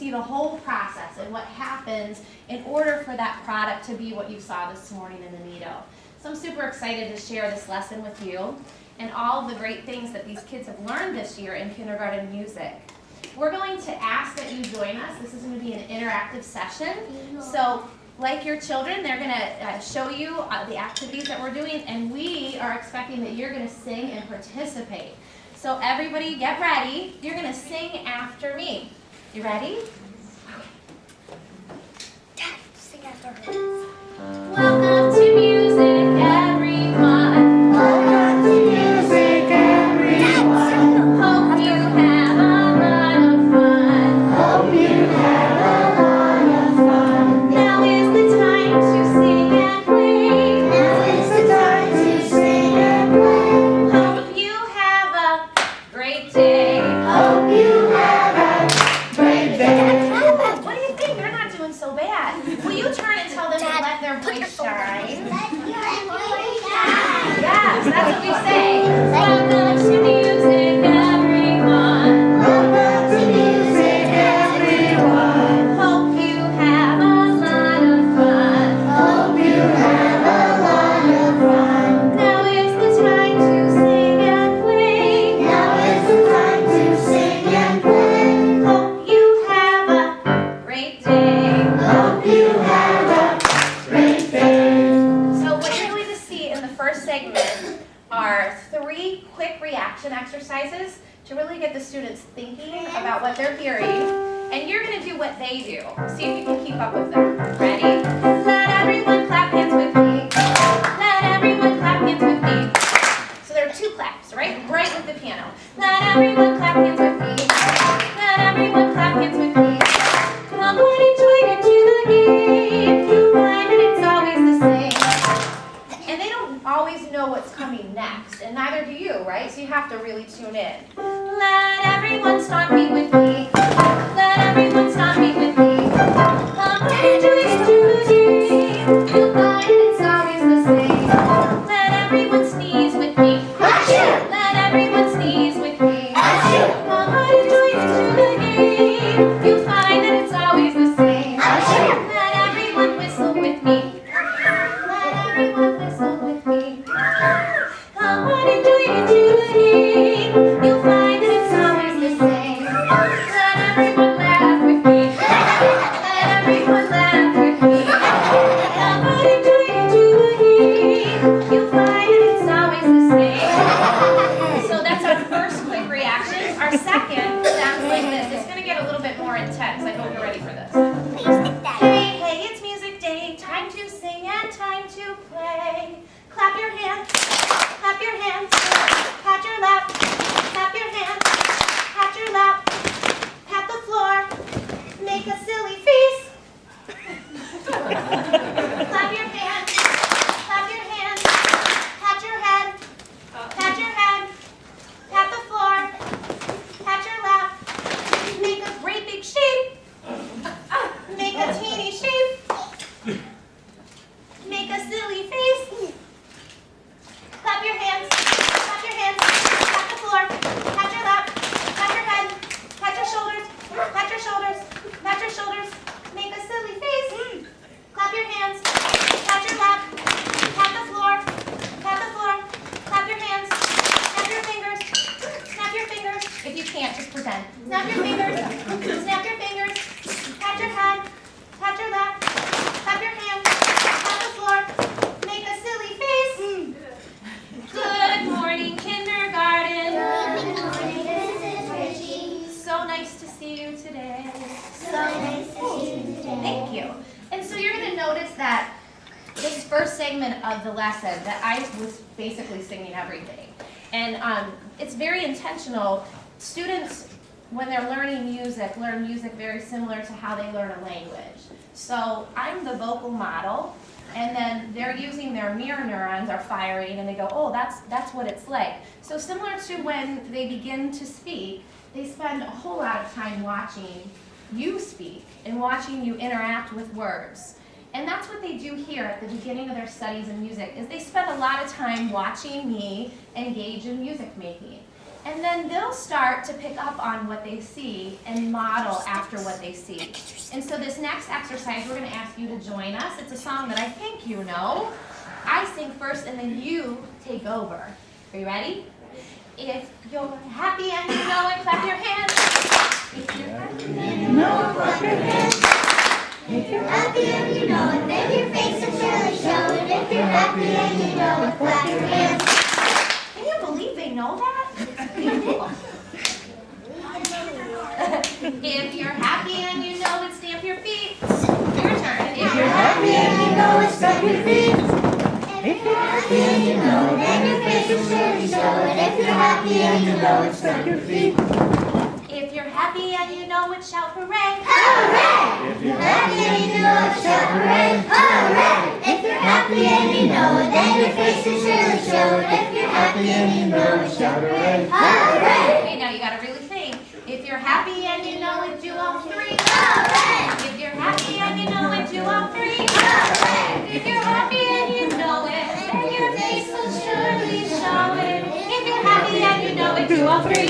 see the whole process and what happens in order for that product to be what you saw this morning in the Nido. So I'm super excited to share this lesson with you and all the great things that these kids have learned this year in kindergarten music. We're going to ask that you join us. This is going to be an interactive session. So like your children, they're going to show you the activities that we're doing, and we are expecting that you're going to sing and participate. So everybody get ready. You're going to sing after me. You ready? Dad, sing after her. Welcome to music, everyone. Welcome to music, everyone. Hope you have a lot of fun. Hope you have a lot of fun. Now is the time to sing and play. Now is the time to sing and play. Hope you have a great day. Hope you have a great day. What do you think? They're not doing so bad. Will you turn and tell them to let their voice shine? Yes, that's what we say. Welcome to music, everyone. Welcome to music, everyone. Hope you have a lot of fun. Hope you have a lot of fun. Now is the time to sing and play. Now is the time to sing and play. Hope you have a great day. Hope you have a great day. So what you're going to see in the first segment are 3 quick reaction exercises to really get the students thinking about what they're hearing. And you're going to do what they do. See if you can keep up with them. Ready? Let everyone clap hands with me. Let everyone clap hands with me. So there are 2 claps, right? Right with the piano. Let everyone clap hands with me. Let everyone clap hands with me. Come on and join into the game. You'll find that it's always the same. And they don't always know what's coming next, and neither do you, right? So you have to really tune in. Let everyone stomp beat with me. Let everyone stomp beat with me. Come on and join into the game. You'll find it's always the same. Let everyone sneeze with me. Achoo! Let everyone sneeze with me. Achoo! Come on and join into the game. You'll find that it's always the same. Achoo! Let everyone whistle with me. Let everyone whistle with me. Come on and join into the game. You'll find that it's always the same. Let everyone laugh with me. Let everyone laugh with me. Come on and join into the game. You'll find that it's always the same. So that's our first quick reaction. Our second sounds like this. It's going to get a little bit more intense. I hope you're ready for this. Hey, hey, it's music day. Time to sing and time to play. Clap your hands. Clap your hands. Pat your lap. Clap your hands. Pat your lap. Pat the floor. Make a silly face. Clap your hands. Clap your hands. Pat your head. Pat your head. Pat the floor. Pat your lap. Make a great big shape. Make a teeny shape. Make a silly face. Clap your hands. Clap your hands. Pat the floor. Pat your lap. Pat your head. Pat your shoulders. Pat your shoulders. Pat your shoulders. Make a silly face. Clap your hands. Pat your lap. Pat the floor. Pat the floor. Clap your hands. Snap your fingers. Snap your fingers. If you can't, just pretend. Snap your fingers. Snap your fingers. Pat your head. Pat your lap. Clap your hands. Pat the floor. Make a silly face. Good morning, kindergarten. So nice to see you today. Thank you. And so you're going to notice that this first segment of the lesson that I was basically singing everything. And it's very intentional. Students, when they're learning music, learn music very similar to how they learn a language. So I'm the vocal model, and then they're using their mirror neurons are firing, and they go, oh, that's what it's like. So similar to when they begin to speak, they spend a whole lot of time watching you speak and watching you interact with words. And that's what they do here at the beginning of their studies in music, is they spend a lot of time watching me engage in music making. And then they'll start to pick up on what they see and model after what they see. And so this next exercise, we're going to ask you to join us. It's a song that I think you know. I sing first and then you take over. Are you ready? If you're happy and you know it, clap your hands. If you're happy and you know it, clap your hands. If you're happy and you know it, then your face will surely show it. If you're happy and you know it, clap your hands. Can you believe they know that? It's beautiful. If you're happy and you know it, stamp your feet. Your turn. If you're happy and you know it, stamp your feet. If you're happy and you know it, then your face will surely show it. If you're happy and you know it, stamp your feet. If you're happy and you know it, shout hooray. Hooray! If you're happy and you know it, shout hooray. Hooray! If you're happy and you know it, then your face will surely show it. If you're happy and you know it, shout hooray. Hooray! Okay, now you gotta really think. If you're happy and you know it, do all three. Hooray! If you're happy and you know it, do all three. Hooray! If you're happy and you know it, then your face will surely show it. If you're happy and you know it, do all three.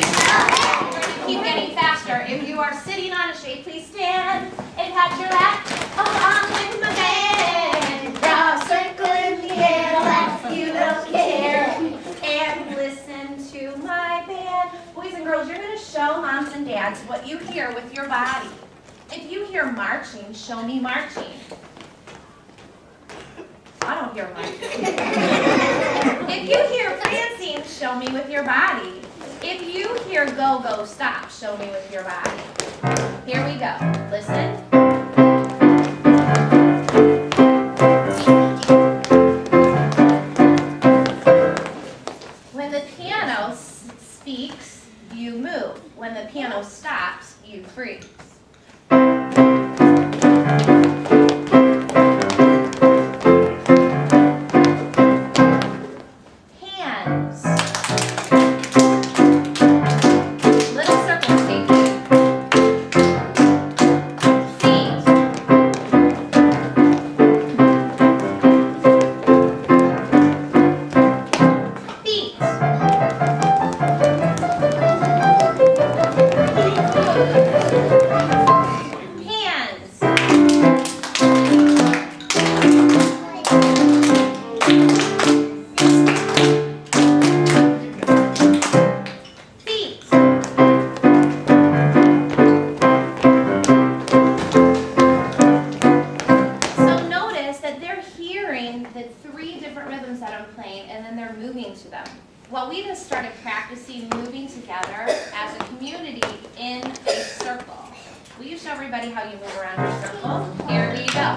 Keep getting faster. If you are sitting on a shade, please stand and pat your lap along with my band. Draw a circle in the air, laugh, you don't care. And listen to my band. Boys and girls, you're going to show moms and dads what you hear with your body. If you hear marching, show me marching. I don't hear marching. If you hear prancing, show me with your body. If you hear go, go, stop, show me with your body. Here we go. Listen. When the piano speaks, you move. When the piano stops, you freeze. Hands. Little circles, thank you. Feet. Feet. Hands. Feet. So notice that they're hearing the three different rhythms that I'm playing and then they're moving to them. Well, we just started practicing moving together as a community in a circle. Will you show everybody how you move around your circle? Here we go.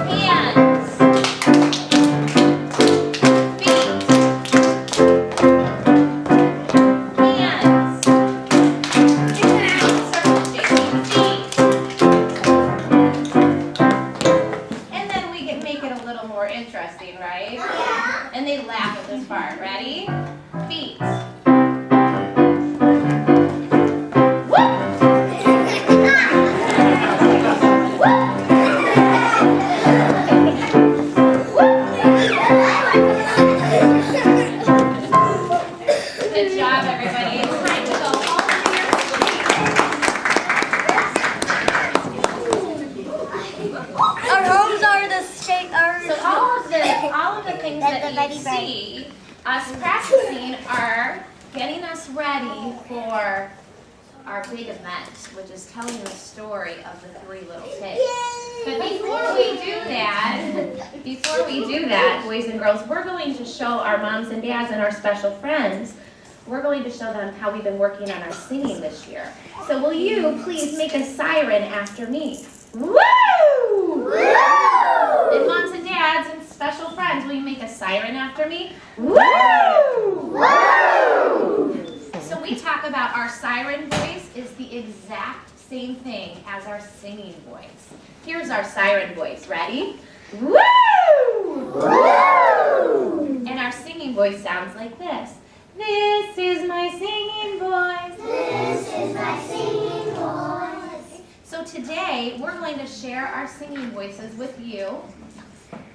Hands. Feet. Hands. Circle shaking feet. And then we can make it a little more interesting, right? And they laugh at this part. Ready? Feet. Good job, everybody. It's time to go home to your seats. Our homes are the state. So all of the things that you see us practicing are getting us ready for our big event, which is telling the story of the three little pigs. But before we do that, boys and girls, we're going to show our moms and dads and our special friends, we're going to show them how we've been working on our singing this year. So will you please make a siren after me? Woo! Woo! And moms and dads and special friends, will you make a siren after me? Woo! Woo! So we talk about our siren voice is the exact same thing as our singing voice. Here's our siren voice. Ready? Woo! Woo! And our singing voice sounds like this. This is my singing voice. This is my singing voice. So today we're going to share our singing voices with you.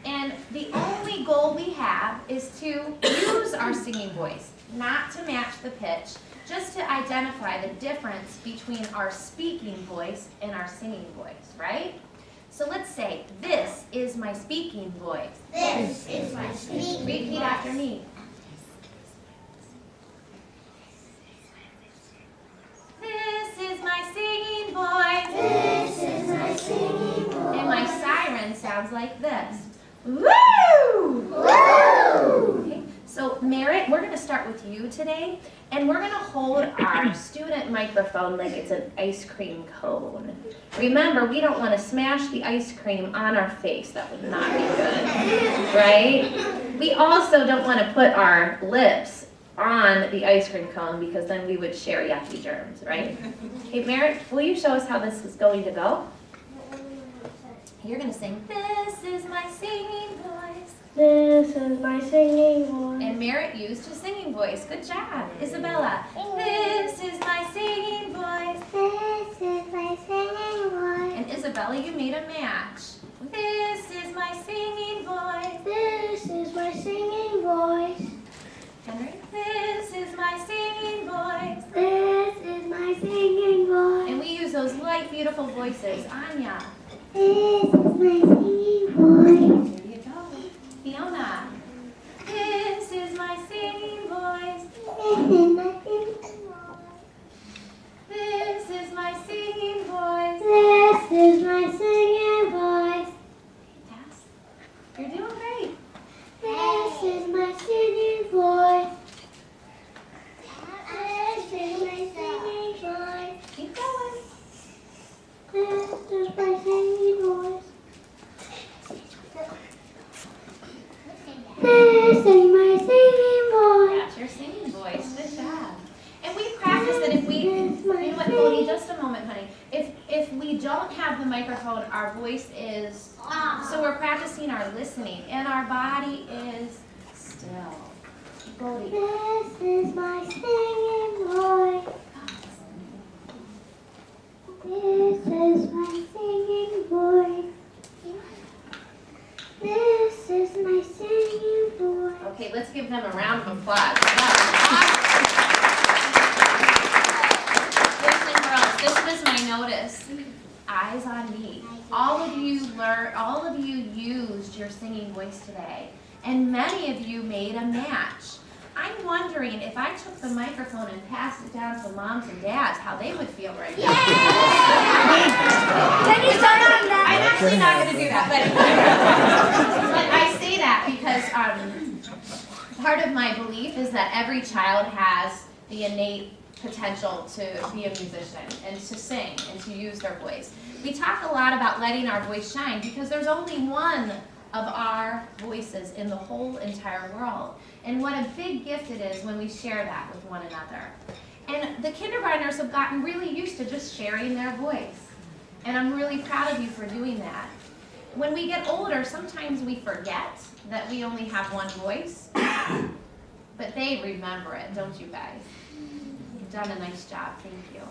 And the only goal we have is to use our singing voice, not to match the pitch, just to identify the difference between our speaking voice and our singing voice, right? So let's say, this is my speaking voice. This is my speaking Repeat voice. after me. This is my singing voice. This is my singing voice. And my siren sounds like this. Woo! Woo! Okay, so Merritt, we're going to start with you today, and we're going to hold our student microphone like it's an ice cream cone. Remember, we don't want to smash the ice cream on our face. That would not be good, right? We also don't want to put our lips on the ice cream cone because then we would share yucky germs, right? Okay, Merritt, will you show us how this is going to go? You're going to sing, this is my singing voice. This is my singing voice. And Merritt used his singing voice. Good job. Isabella, this is my singing voice. This is my singing voice. And Isabella, you made a match. This is my singing voice. This is my singing voice. Henry, this is my singing voice. This is my singing voice. And we use those light, beautiful voices. Anya, This is my singing voice. there you go. Fiona, this is my singing voice. This is my singing voice. This is my singing voice. This is my singing voice. Yes, you're doing great. This is my singing voice. This is my singing voice. Keep going. This is my singing voice. This is my singing voice. That's your singing voice. Good job. And we practice that if we, you know what, Cody, just a moment, honey. If we don't have the microphone, our voice is, so we're practicing our listening, and our body is still. Cody. This is my singing voice. This is my singing voice. This is my singing voice. Okay, let's give them a round of applause. Boys and girls, this was my notice. Eyes on me. All of you used your singing voice today, and many of you made a match. I'm wondering if I took the microphone and passed it down to moms and dads, how they would feel right now. Can you start on that? I'm actually not going to do that, but I say that because part of my belief is that every child has the innate potential to be a musician and to sing and to use their voice. We talk a lot about letting our voice shine because there's only one of our voices in the whole entire world. And what a big gift it is when we share that with one another. And the kindergartners have gotten really used to just sharing their voice. And I'm really proud of you for doing that. When we get older, sometimes we forget that we only have one voice, but they remember it, don't you guys? You've done a nice job, thank you.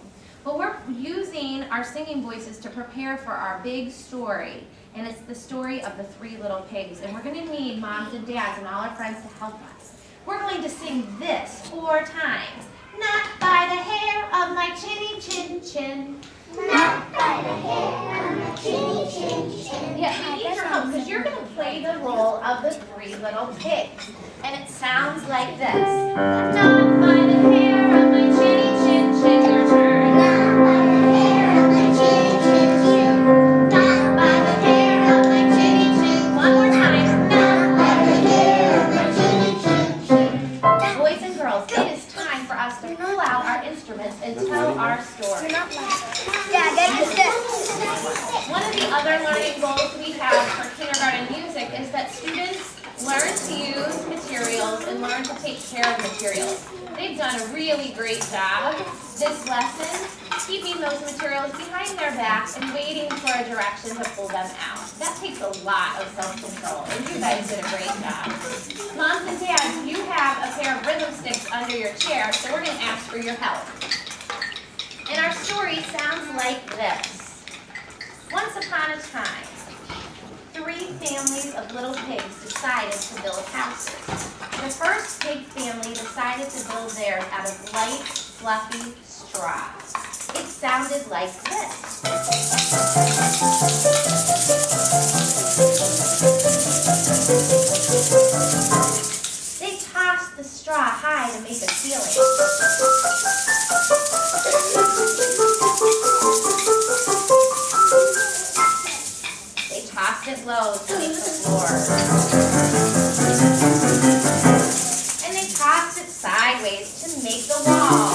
Well, we're using our singing voices to prepare for our big story, and it's the story of the 3 little pigs, and we're going to need moms and dads and all our friends to help us. We're going to sing this 4 times. Not by the hair of my chinny chin chin. Not by the hair of my chinny chin chin. Yeah, we need your help because you're going to play the role of the 3 little pigs. And it sounds like this. Not by the hair of my chinny chin chin. Your turn. Not by the hair of my chinny chin chin. Not by the hair of my chinny chin. One more time. Not by the hair of my chinny chin chin. Boys and girls, it is time for us to pull out our instruments and tell our story. Yeah, get your steps. One of the other learning goals we have for kindergarten music is that students learn to use materials and learn to take care of materials. They've done a really great job this lesson, keeping those materials behind their back and waiting for a direction to pull them out. That takes a lot of self-control, and you guys did a great job. Moms and dads, you have a pair of rhythm sticks under your chair, so we're going to ask for your help. And our story sounds like this. Once upon a time, 3 families of little pigs decided to build houses. The first pig family decided to build theirs out of light, fluffy straw. It sounded like this. They tossed the straw high to make a ceiling. They tossed it low to make the floor. And they tossed it sideways to make the wall.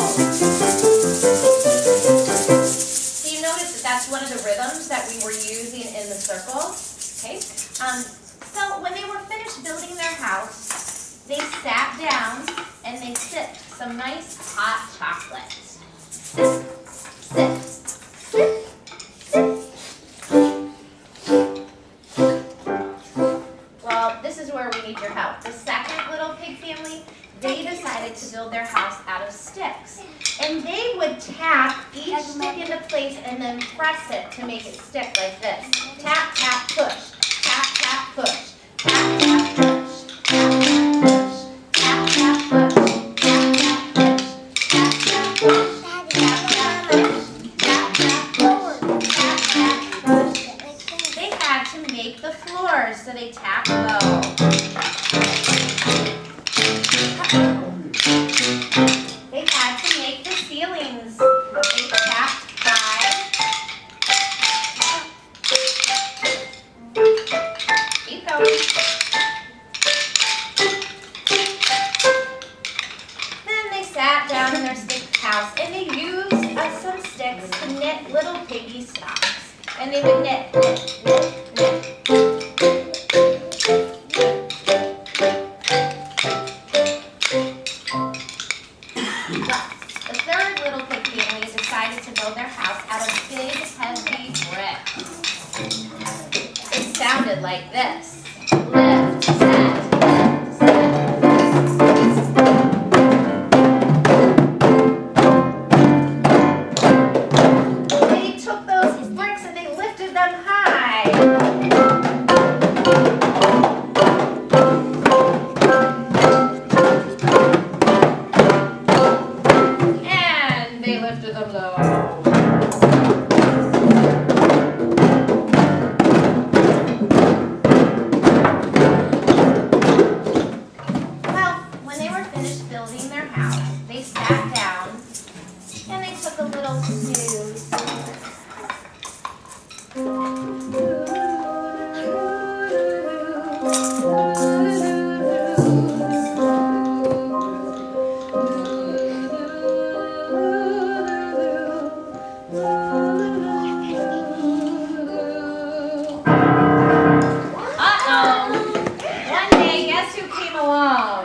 Do you notice that that's one of the rhythms that we were using in the circle? Okay. So when they were finished building their house, they sat down and they sipped some nice hot chocolate. Sip, sip, sip, sip. Well, this is where we need your help. The second little pig family, they decided to build their house out of sticks. And they would tap each stick into place and then press it to make it stick like this. Tap, tap, push. Tap, tap, push. Tap, tap, push. Tap, tap, push. Tap, tap, push. Tap, tap, push. Tap, tap, push. Tap, tap, push. Tap, tap, push. They had to make the floors, so they tapped low. They had to make the ceilings. They tapped high. Keep going. Then they sat down in their stick house and they used some sticks to knit little piggy socks. And they would knit, knit, knit, knit. The third little pig family decided to build their house out of big, heavy bricks. It sounded like this. Lift, set, lift, set. They took those bricks and they lifted them high. And they lifted them low. Well, when they were finished building their house, they sat down and they took a little snooze. Uh-oh. One day, guess who came along?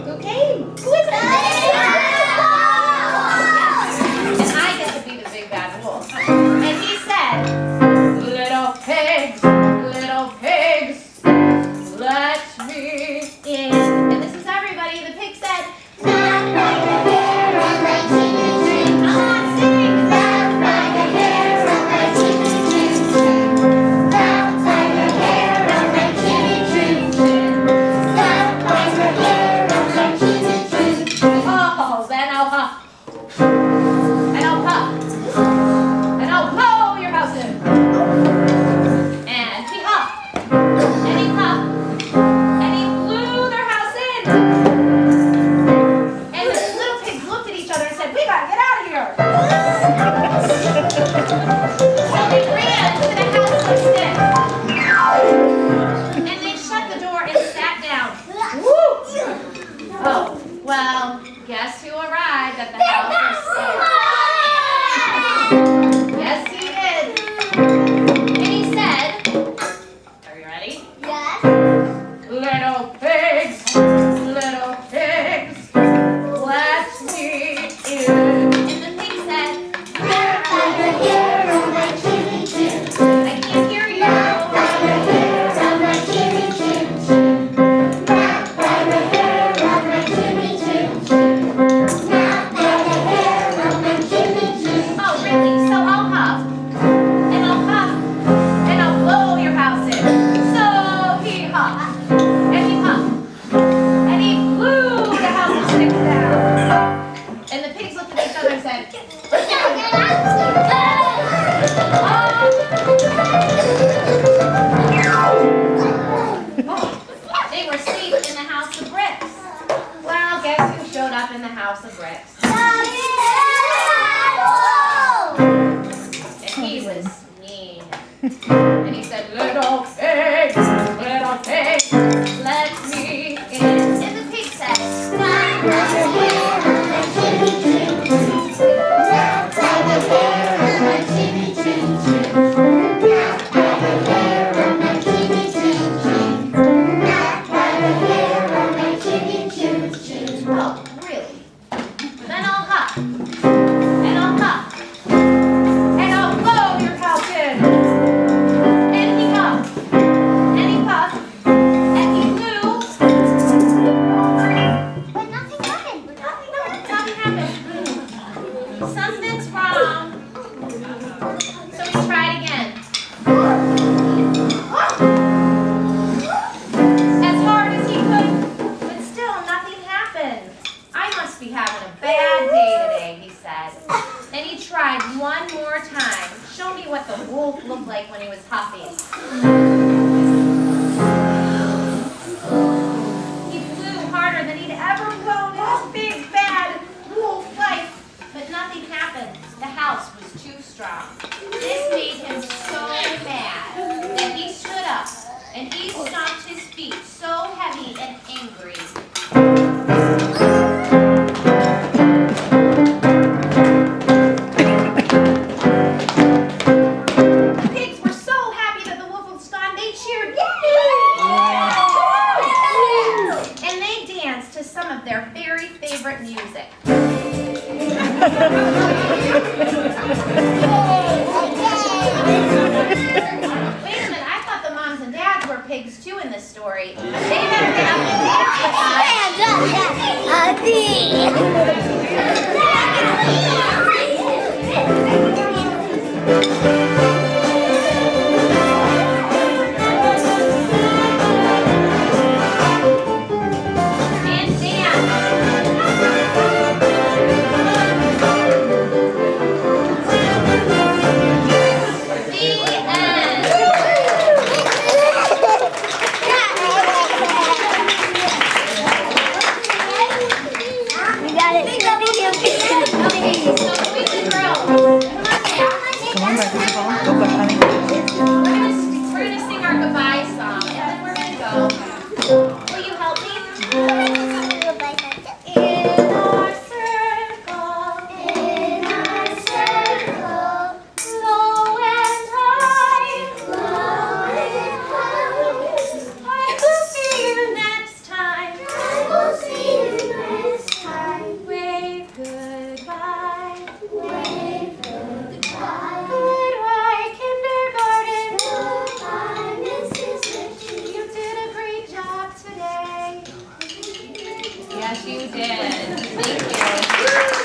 Who came? Who is it? And I get to be the big bad wolf. And he said, little pigs, And he said, little pigs, let me in. And the pig said, Not by the hair on my chimney chin chin. Not by the hair on my chimney chin chin. Not by the hair on my chimney chin chin. Not by the hair on my chimney chin chin. oh, really? Then I'll huff, and I'll puff, and I'll blow your house in. And he huffed, and he puffed, and he blew. But nothing happened. Nothing happened. Something's wrong. So he tried again. As hard as he could, but still nothing happened. I must be having a bad day today, he said. And he tried one more time. Show me what the wolf looked like when he was huffing. He flew harder than he'd ever blown in his big, bad wolf life. But nothing happened. The house was too strong. This made him so mad that he stood up and he stomped his feet so heavy and angry. The pigs were so happy that the wolf was gone, they cheered, yay! And they danced to some of their very favorite music. Wait a minute, I thought the moms and dads were pigs too in this story. They better get up and dance with and dance. The end. We got it. Okay, so boys and girls, come on back. We're gonna sing our goodbye song, and then we're gonna go. Will you help me? In our circle, low and high, I will see you next time. Wave goodbye. Goodbye, kindergarten. You did a great job today. Yes, you did. Thank you.